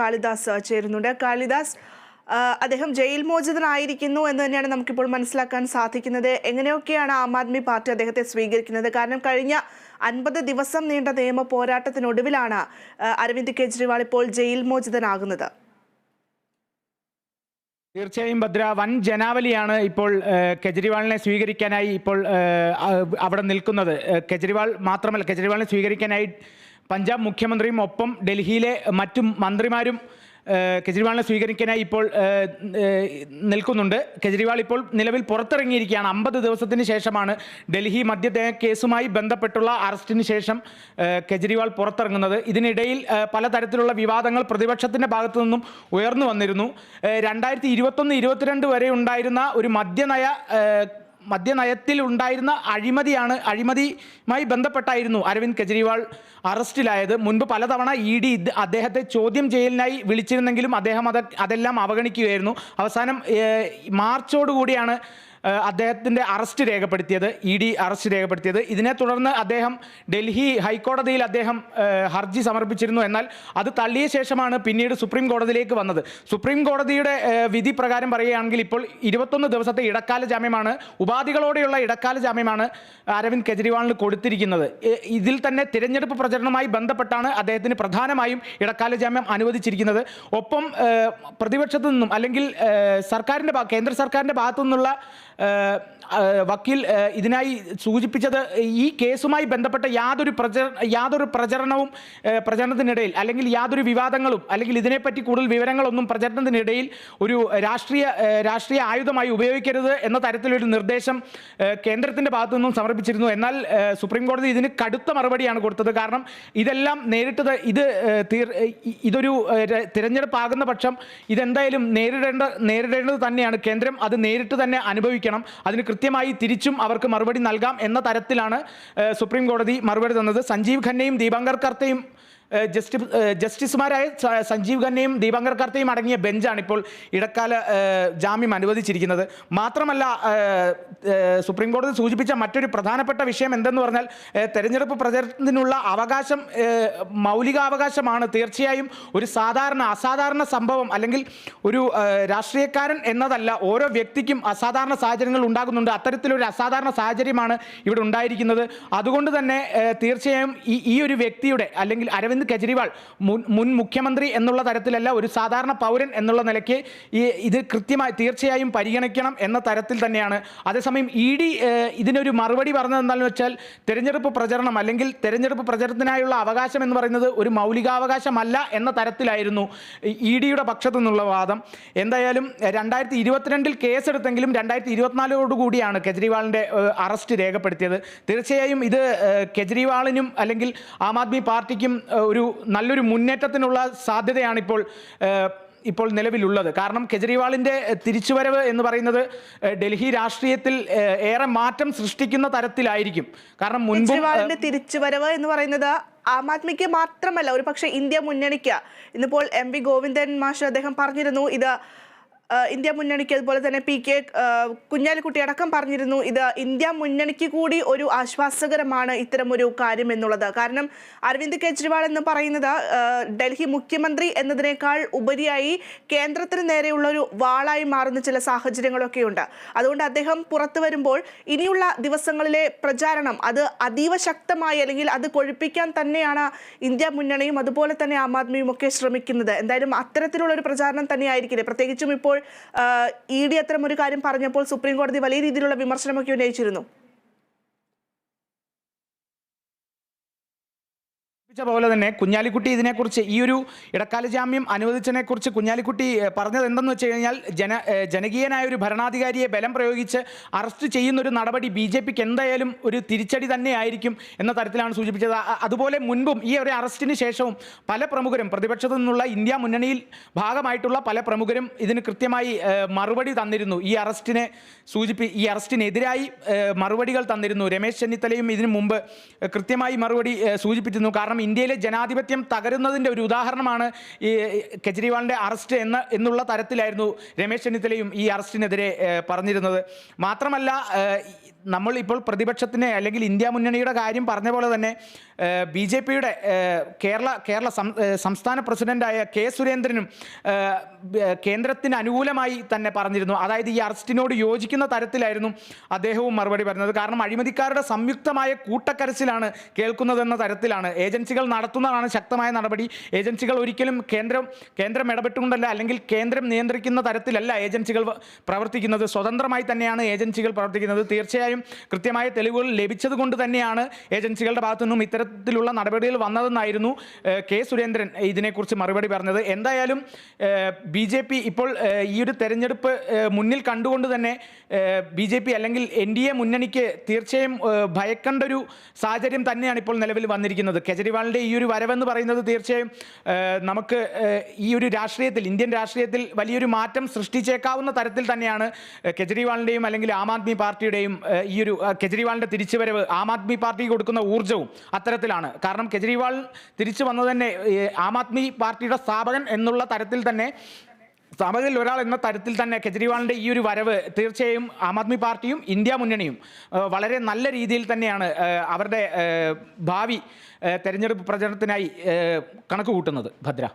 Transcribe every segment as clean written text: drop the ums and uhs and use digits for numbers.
കാളിദാസ് ചേരുന്നുണ്ട്. കാളിദാസ്, അദ്ദേഹം ജയിൽ മോചിതനായിരിക്കുന്നു എന്ന് തന്നെയാണ് നമുക്കിപ്പോൾ മനസ്സിലാക്കാൻ സാധിക്കുന്നത്. എങ്ങനെയൊക്കെയാണ് ആം ആദ്മി പാർട്ടി അദ്ദേഹത്തെ സ്വീകരിക്കുന്നത്? കാരണം കഴിഞ്ഞ 50 ദിവസം നീണ്ട നിയമ പോരാട്ടത്തിനൊടുവിലാണ് അരവിന്ദ് കെജ്രിവാൾ ഇപ്പോൾ ജയിൽ മോചിതനാകുന്നത്. തീർച്ചയായും ഭദ്ര, വൻ ജനാവലിയാണ് ഇപ്പോൾ കെജ്രിവാളിനെ സ്വീകരിക്കാനായി ഇപ്പോൾ അവിടെ നിൽക്കുന്നത്. കെജ്രിവാൾ മാത്രമല്ല, കെജ്രിവാളിനെ സ്വീകരിക്കാനായി പഞ്ചാബ് മുഖ്യമന്ത്രിയും ഒപ്പം ഡൽഹിയിലെ മറ്റു മന്ത്രിമാരും കെജ്രിവാളിനെ സ്വീകരിക്കാനായി ഇപ്പോൾ നിൽക്കുന്നുണ്ട്. കെജ്രിവാൾ ഇപ്പോൾ നിലവിൽ പുറത്തിറങ്ങിയിരിക്കുകയാണ്. 50 ദിവസത്തിന് ശേഷമാണ് ഡൽഹി മദ്യ കേസുമായി ബന്ധപ്പെട്ടുള്ള അറസ്റ്റിന് ശേഷം കെജ്രിവാൾ പുറത്തിറങ്ങുന്നത്. ഇതിനിടയിൽ പലതരത്തിലുള്ള വിവാദങ്ങൾ പ്രതിപക്ഷത്തിൻ്റെ ഭാഗത്തു നിന്നും ഉയർന്നു വന്നിരുന്നു. 2021-22 വരെ ഉണ്ടായിരുന്ന ഒരു മദ്യനയത്തിൽ ഉണ്ടായിരുന്ന അഴിമതിയുമായി ബന്ധപ്പെട്ടായിരുന്നു അരവിന്ദ് കെജ്രിവാൾ അറസ്റ്റിലായത്. മുൻപ് പലതവണ ED അദ്ദേഹത്തെ ചോദ്യം ചെയ്യലിനായി വിളിച്ചിരുന്നെങ്കിലും അദ്ദേഹം അതെല്ലാം അവഗണിക്കുകയായിരുന്നു. അവസാനം മാർച്ചോടുകൂടിയാണ് അദ്ദേഹത്തിൻ്റെ അറസ്റ്റ് രേഖപ്പെടുത്തിയത്, ED അറസ്റ്റ് രേഖപ്പെടുത്തിയത്. ഇതിനെ തുടർന്ന് അദ്ദേഹം ഡൽഹി ഹൈക്കോടതിയിൽ ഹർജി സമർപ്പിച്ചിരുന്നു. എന്നാൽ അത് തള്ളിയ ശേഷമാണ് പിന്നീട് സുപ്രീം കോടതിയിലേക്ക് വന്നത്. സുപ്രീം കോടതിയുടെ വിധി പ്രകാരം പറയുകയാണെങ്കിൽ ഇപ്പോൾ 21 ദിവസത്തെ ഇടക്കാല ജാമ്യമാണ്, ഉപാധികളോടെയുള്ള ഇടക്കാല ജാമ്യമാണ് അരവിന്ദ് കെജ്രിവാളിന് കൊടുത്തിരിക്കുന്നത്. ഇതിൽ തന്നെ തിരഞ്ഞെടുപ്പ് പ്രചരണവുമായി ബന്ധപ്പെട്ടാണ് അദ്ദേഹത്തിന് പ്രധാനമായും ഇടക്കാല ജാമ്യം അനുവദിച്ചിരിക്കുന്നത്. ഒപ്പം പ്രതിപക്ഷത്തു നിന്നും അല്ലെങ്കിൽ കേന്ദ്ര സർക്കാരിൻ്റെ ഭാഗത്തു നിന്നുള്ള വക്കീൽ ഇതിനായി സൂചിപ്പിച്ചത് ഈ കേസുമായി ബന്ധപ്പെട്ട യാതൊരു പ്രചരണത്തിനിടയിൽ അല്ലെങ്കിൽ യാതൊരു വിവാദങ്ങളും അല്ലെങ്കിൽ ഇതിനെപ്പറ്റി കൂടുതൽ വിവരങ്ങളൊന്നും പ്രചരണത്തിനിടയിൽ ഒരു രാഷ്ട്രീയ ആയുധമായി ഉപയോഗിക്കരുത് എന്ന തരത്തിലൊരു നിർദ്ദേശം കേന്ദ്രത്തിൻ്റെ ഭാഗത്തു നിന്നും സമർപ്പിച്ചിരുന്നു. എന്നാൽ സുപ്രീം കോടതി ഇതിന് കടുത്ത മറുപടിയാണ് കൊടുത്തത്. കാരണം ഇതെല്ലാം ഇതൊരു തിരഞ്ഞെടുപ്പാകുന്ന പക്ഷം ഇതെന്തായാലും നേരിടേണ്ടത് തന്നെയാണ്. കേന്ദ്രം അത് നേരിട്ട് തന്നെ അനുഭവിക്കണം. അതിന് കൃത്യമായി തിരിച്ചും അവർക്ക് മറുപടി നൽകാം എന്ന തരത്തിലാണ് സുപ്രീം കോടതി മറുപടി തന്നത്. സഞ്ജീവ് ഖന്നയും ദീപാങ്കർ കർത്തയും ജസ്റ്റിസുമാരായ സഞ്ജീവ് ഖന്നയും ദീപാങ്കർ കർത്തയും അടങ്ങിയ ബെഞ്ചാണ് ഇപ്പോൾ ഇടക്കാല ജാമ്യം അനുവദിച്ചിരിക്കുന്നത്. മാത്രമല്ല, സുപ്രീം കോടതി സൂചിപ്പിച്ച മറ്റൊരു പ്രധാനപ്പെട്ട വിഷയം എന്തെന്ന് പറഞ്ഞാൽ തെരഞ്ഞെടുപ്പ് പ്രചരണത്തിനുള്ള അവകാശം മൗലികാവകാശമാണ്. തീർച്ചയായും ഒരു അസാധാരണ സംഭവം അല്ലെങ്കിൽ ഒരു രാഷ്ട്രീയക്കാരൻ എന്നതല്ല, ഓരോ വ്യക്തിക്കും അസാധാരണ സാഹചര്യങ്ങൾ ഉണ്ടാകുന്നുണ്ട്. അത്തരത്തിലൊരു അസാധാരണ സാഹചര്യമാണ് ഇവിടെ ഉണ്ടായിരിക്കുന്നത്. അതുകൊണ്ട് തന്നെ തീർച്ചയായും ഈ ഒരു വ്യക്തിയുടെ അല്ലെങ്കിൽ അരവിന്ദ് കെജ്രിവാൾ മുൻ മുഖ്യമന്ത്രി എന്നുള്ള തരത്തിലല്ല, ഒരു സാധാരണ പൗരൻ എന്നുള്ള നിലയ്ക്ക് ഇത് തീർച്ചയായും പരിഗണിക്കണം എന്ന തരത്തിൽ തന്നെയാണ്. അതേസമയം ED ഇതിനൊരു മറുപടി പറഞ്ഞത് എന്താണെന്ന് വെച്ചാൽ തെരഞ്ഞെടുപ്പ് പ്രചരണം അല്ലെങ്കിൽ തെരഞ്ഞെടുപ്പ് പ്രചരണത്തിനായുള്ള അവകാശം എന്ന് പറയുന്നത് ഒരു മൗലികാവകാശമല്ല എന്ന തരത്തിലായിരുന്നു EDയുടെ പക്ഷത്തു നിന്നുള്ള വാദം. എന്തായാലും 2022 കേസെടുത്തെങ്കിലും 2024 കെജ്രിവാളിൻ്റെ അറസ്റ്റ് രേഖപ്പെടുത്തിയത്. തീർച്ചയായും ഇത് കെജ്രിവാളിനും അല്ലെങ്കിൽ ആം ആദ്മി പാർട്ടിക്കും ഒരു നല്ലൊരു മുന്നേറ്റത്തിനുള്ള സാധ്യതയാണ് ഇപ്പോൾ നിലവിലുള്ളത്. കാരണം കെജ്രിവാളിൻ്റെ തിരിച്ചുവരവ് എന്ന് പറയുന്നത് ഡൽഹി രാഷ്ട്രീയത്തിൽ ഏറെ മാറ്റം സൃഷ്ടിക്കുന്ന തരത്തിലായിരിക്കും. കാരണം കെജ്രിവാളിന്റെ തിരിച്ചുവരവ് എന്ന് പറയുന്നത് ആം ആദ്മിക്ക് മാത്രമല്ല, ഒരു പക്ഷേ ഇന്ത്യ മുന്നണിക്ക്. ഇന്നിപ്പോൾ MV ഗോവിന്ദൻ മാഷ് അദ്ദേഹം പറഞ്ഞിരുന്നു ഇത് ഇന്ത്യ മുന്നണിക്ക്, അതുപോലെ തന്നെ PK കുഞ്ഞാലിക്കുട്ടി അടക്കം പറഞ്ഞിരുന്നു ഇത് ഇന്ത്യ മുന്നണിക്ക് കൂടി ഒരു ആശ്വാസകരമാണ് ഇത്തരമൊരു കാര്യം എന്നുള്ളത്. കാരണം അരവിന്ദ് കെജ്രിവാൾ എന്ന് പറയുന്നത് ഡൽഹി മുഖ്യമന്ത്രി എന്നതിനേക്കാൾ ഉപരിയായി കേന്ദ്രത്തിന് നേരെയുള്ള ഒരു വാളായി മാറുന്ന ചില സാഹചര്യങ്ങളൊക്കെയുണ്ട്. അതുകൊണ്ട് അദ്ദേഹം പുറത്തു വരുമ്പോൾ ഇനിയുള്ള ദിവസങ്ങളിലെ പ്രചാരണം അത് അതീവ ശക്തമായി അല്ലെങ്കിൽ അത് കൊഴുപ്പിക്കാൻ തന്നെയാണ് ഇന്ത്യ മുന്നണിയും അതുപോലെ തന്നെ ആം ആദ്മിയും ഒക്കെ ശ്രമിക്കുന്നത്. എന്തായാലും അത്തരത്തിലുള്ള ഒരു പ്രചാരണം തന്നെയായിരിക്കില്ലേ? പ്രത്യേകിച്ചും ഇപ്പോൾ ED അത്തരം ഒരു കാര്യം പറഞ്ഞപ്പോൾ സുപ്രീം കോടതി വലിയ രീതിയിലുള്ള വിമർശനമൊക്കെ ഉന്നയിച്ചിരുന്നു. പോലെ തന്നെ കുഞ്ഞാലിക്കുട്ടി ഇതിനെക്കുറിച്ച് ഈ ഒരു ഇടക്കാല ജാമ്യം അനുവദിച്ചതിനെക്കുറിച്ച് കുഞ്ഞാലിക്കുട്ടി പറഞ്ഞത് എന്തെന്ന് വെച്ച് കഴിഞ്ഞാൽ ജനകീയനായ ഒരു ഭരണാധികാരിയെ ബലം പ്രയോഗിച്ച് അറസ്റ്റ് ചെയ്യുന്നൊരു നടപടി BJPക്ക് എന്തായാലും ഒരു തിരിച്ചടി തന്നെയായിരിക്കും എന്ന തരത്തിലാണ് സൂചിപ്പിച്ചത്. അതുപോലെ മുൻപും ഈ ഒരു അറസ്റ്റിന് ശേഷവും പല പ്രമുഖരും പ്രതിപക്ഷത്തു നിന്നുള്ള ഇന്ത്യ മുന്നണിയിൽ ഭാഗമായിട്ടുള്ള പല പ്രമുഖരും ഇതിന് കൃത്യമായി മറുപടി തന്നിരുന്നു. ഈ അറസ്റ്റിനെതിരായി മറുപടികൾ തന്നിരുന്നു. രമേശ് ചെന്നിത്തലയും ഇതിനു മുമ്പ് കൃത്യമായി മറുപടി സൂചിപ്പിച്ചിരുന്നു. കാരണം ഇന്ത്യയിലെ ജനാധിപത്യം തകരുന്നതിൻ്റെ ഒരു ഉദാഹരണമാണ് ഈ കെജ്രിവാളിൻ്റെ അറസ്റ്റ് എന്നുള്ള തരത്തിലായിരുന്നു രമേശ് ചെന്നിത്തലയും ഈ അറസ്റ്റിനെതിരെ പറഞ്ഞിരുന്നത്. മാത്രമല്ല, നമ്മൾ ഇപ്പോൾ പ്രതിപക്ഷത്തിനെ അല്ലെങ്കിൽ ഇന്ത്യ മുന്നണിയുടെ കാര്യം പറഞ്ഞ പോലെ തന്നെ BJPയുടെ കേരള സംസ്ഥാന പ്രസിഡന്റായ കെ സുരേന്ദ്രനും കേന്ദ്രത്തിന് അനുകൂലമായി തന്നെ പറഞ്ഞിരുന്നു. അതായത് ഈ അറസ്റ്റിനോട് യോജിക്കുന്ന തരത്തിലായിരുന്നു അദ്ദേഹവും മറുപടി പറഞ്ഞത്. കാരണം അഴിമതിക്കാരുടെ സംയുക്തമായ കൂട്ടക്കരച്ചിലാണ് കേൾക്കുന്നതെന്ന തരത്തിലാണ്. ഏജൻസികൾ നടത്തുന്നതാണ് ശക്തമായ നടപടി. ഏജൻസികൾ ഒരിക്കലും കേന്ദ്രം ഇടപെട്ടുകൊണ്ടല്ല, അല്ലെങ്കിൽ കേന്ദ്രം നിയന്ത്രിക്കുന്ന തരത്തിലല്ല ഏജൻസികൾ പ്രവർത്തിക്കുന്നത്. സ്വതന്ത്രമായി തന്നെയാണ് ഏജൻസികൾ പ്രവർത്തിക്കുന്നത്. തീർച്ചയായും കൃത്യമായ തെളിവുകൾ ലഭിച്ചത് കൊണ്ട് തന്നെയാണ് ഏജൻസികളുടെ ഭാഗത്തു നിന്നും ഇത്തരത്തിലുള്ള നടപടികൾ വന്നതെന്നായിരുന്നു കെ സുരേന്ദ്രൻ ഇതിനെക്കുറിച്ച് മറുപടി പറഞ്ഞത്. എന്തായാലും BJP ഇപ്പോൾ ഈ ഒരു തെരഞ്ഞെടുപ്പ് മുന്നിൽ കണ്ടുകൊണ്ട് തന്നെ BJP അല്ലെങ്കിൽ NDA മുന്നണിക്ക് തീർച്ചയായും ഭയക്കേണ്ട ഒരു സാഹചര്യം തന്നെയാണ് ഇപ്പോൾ നിലവിൽ വന്നിരിക്കുന്നത്. കെജ്രിവാളിൻ്റെ ഈ ഒരു വരവെന്ന് പറയുന്നത് തീർച്ചയായും നമുക്ക് ഈ ഒരു രാഷ്ട്രീയത്തിൽ, ഇന്ത്യൻ രാഷ്ട്രീയത്തിൽ വലിയൊരു മാറ്റം സൃഷ്ടിച്ചേക്കാവുന്ന തരത്തിൽ തന്നെയാണ് കെജ്രിവാളിൻ്റെയും അല്ലെങ്കിൽ ആം ആദ്മി പാർട്ടിയുടെയും ഈ ഒരു കെജ്രിവാളിൻ്റെ തിരിച്ചുവരവ് ആം ആദ്മി പാർട്ടി കൊടുക്കുന്ന ഊർജ്ജവും അത്തരത്തിലാണ്. കാരണം കെജ്രിവാൾ തിരിച്ചു വന്നത് തന്നെ ആം ആദ്മി പാർട്ടിയുടെ സ്ഥാപകൻ എന്നുള്ള തരത്തിൽ തന്നെ, സ്ഥാപകരിൽ ഒരാൾ എന്ന തരത്തിൽ തന്നെ കെജ്രിവാളിൻ്റെ ഈ ഒരു വരവ് തീർച്ചയായും ആം ആദ്മി പാർട്ടിയും ഇന്ത്യ മുന്നണിയും വളരെ നല്ല രീതിയിൽ തന്നെയാണ് അവരുടെ ഭാവി തെരഞ്ഞെടുപ്പ് പ്രചരണത്തിനായി കണക്ക് കൂട്ടുന്നത്. ഭദ്ര.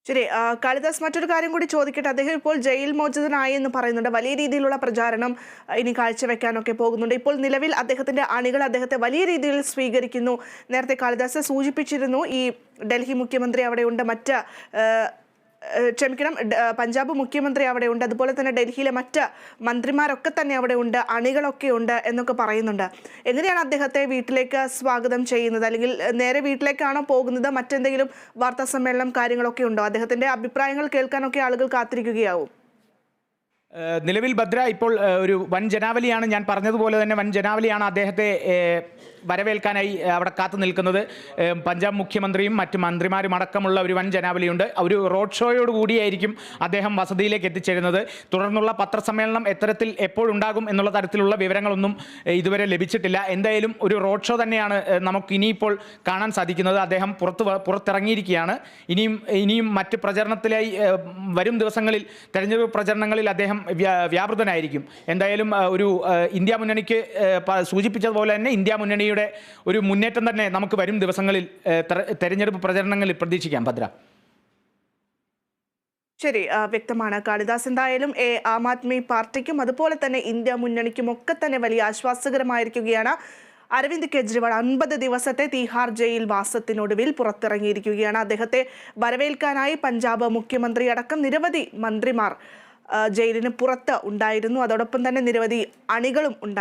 ശരി, കാളിദാസ്, മറ്റൊരു കാര്യം കൂടി ചോദിക്കട്ടെ. അദ്ദേഹം ഇപ്പോൾ ജയിൽ മോചിതനായി എന്ന് പറയുന്നുണ്ട്. വലിയ രീതിയിലുള്ള പ്രചാരണം ഇനി കാഴ്ചവെക്കാനൊക്കെ പോകുന്നുണ്ട്. ഇപ്പോൾ നിലവിൽ അദ്ദേഹത്തിന്റെ അണികൾ അദ്ദേഹത്തെ വലിയ രീതിയിൽ സ്വീകരിക്കുന്നു. നേരത്തെ കാളിദാസ് സൂചിപ്പിച്ചിരുന്നു, ഈ ഡൽഹി മുഖ്യമന്ത്രി അവിടെയുണ്ട്, പഞ്ചാബ് മുഖ്യമന്ത്രി അവിടെ ഉണ്ട്, അതുപോലെ തന്നെ ഡൽഹിയിലെ മറ്റ് മന്ത്രിമാരൊക്കെ തന്നെ അവിടെ ഉണ്ട്, അണികളൊക്കെ ഉണ്ട് എന്നൊക്കെ പറയുന്നുണ്ട്. എങ്ങനെയാണ് അദ്ദേഹത്തെ വീട്ടിലേക്ക് സ്വാഗതം ചെയ്യുന്നത്? അല്ലെങ്കിൽ നേരെ വീട്ടിലേക്കാണോ പോകുന്നത്? മറ്റെന്തെങ്കിലും വാർത്താ സമ്മേളനം കാര്യങ്ങളൊക്കെ ഉണ്ടോ? അദ്ദേഹത്തിന്റെ അഭിപ്രായങ്ങൾ കേൾക്കാനൊക്കെ ആളുകൾ കാത്തിരിക്കുകയാവും. നിലവിൽ ഭദ്ര ഇപ്പോൾ ഒരു വൻ ജനാവലിയാണ്, ഞാൻ പറഞ്ഞതുപോലെ തന്നെ വൻ ജനാവലിയാണ് അദ്ദേഹത്തെ വരവേൽക്കാനായി അവിടെ കാത്തു നിൽക്കുന്നത്. പഞ്ചാബ് മുഖ്യമന്ത്രിയും മറ്റ് മന്ത്രിമാരും അടക്കമുള്ള ഒരു വൻ ജനാവലിയുണ്ട്. ഒരു റോഡ് ഷോയോട് കൂടിയായിരിക്കും അദ്ദേഹം വസതിയിലേക്ക് എത്തിച്ചേരുന്നത്. തുടർന്നുള്ള പത്രസമ്മേളനം എപ്പോഴുണ്ടാകും എന്നുള്ള തരത്തിലുള്ള വിവരങ്ങളൊന്നും ഇതുവരെ ലഭിച്ചിട്ടില്ല. എന്തായാലും ഒരു റോഡ് ഷോ തന്നെയാണ് നമുക്ക് ഇനിയിപ്പോൾ കാണാൻ സാധിക്കുന്നത്. അദ്ദേഹം പുറത്തിറങ്ങിയിരിക്കുകയാണ്. ഇനിയും മറ്റ് പ്രചരണത്തിലായി വരും ദിവസങ്ങളിൽ, തെരഞ്ഞെടുപ്പ് പ്രചരണങ്ങളിൽ അദ്ദേഹം വ്യാപൃതനായിരിക്കും. എന്തായാലും ഒരു ഇന്ത്യ മുന്നണിക്ക് സൂചിപ്പിച്ചതുപോലെ തന്നെ ഇന്ത്യ മുന്നണിയുടെ ഒരു മുന്നേറ്റം തന്നെ നമുക്ക് വരും ദിവസങ്ങളിൽ തെരഞ്ഞെടുപ്പ് പ്രചരണങ്ങളിൽ പ്രതീക്ഷിക്കാം. ഭദ്ര. ശരി, വ്യക്തമാണ് കാളിദാസ്. എന്തായാലും ആം ആദ്മി പാർട്ടിക്കും അതുപോലെ തന്നെ ഇന്ത്യ മുന്നണിക്കും ഒക്കെ തന്നെ വലിയ ആശ്വാസകരമായിരിക്കുകയാണ്. അരവിന്ദ് കെജ്രിവാൾ 50 ദിവസത്തെ തീഹാർ ജയിൽ വാസത്തിനൊടുവിൽ പുറത്തിറങ്ങിയിരിക്കുകയാണ്. അദ്ദേഹത്തെ വരവേൽക്കാനായി പഞ്ചാബ് മുഖ്യമന്ത്രി അടക്കം നിരവധി മന്ത്രിമാർ ജയിലിന് പുറത്ത് ഉണ്ടായിരുന്നു. അതോടൊപ്പം തന്നെ നിരവധി അണികളും ഉണ്ടായിരുന്നു.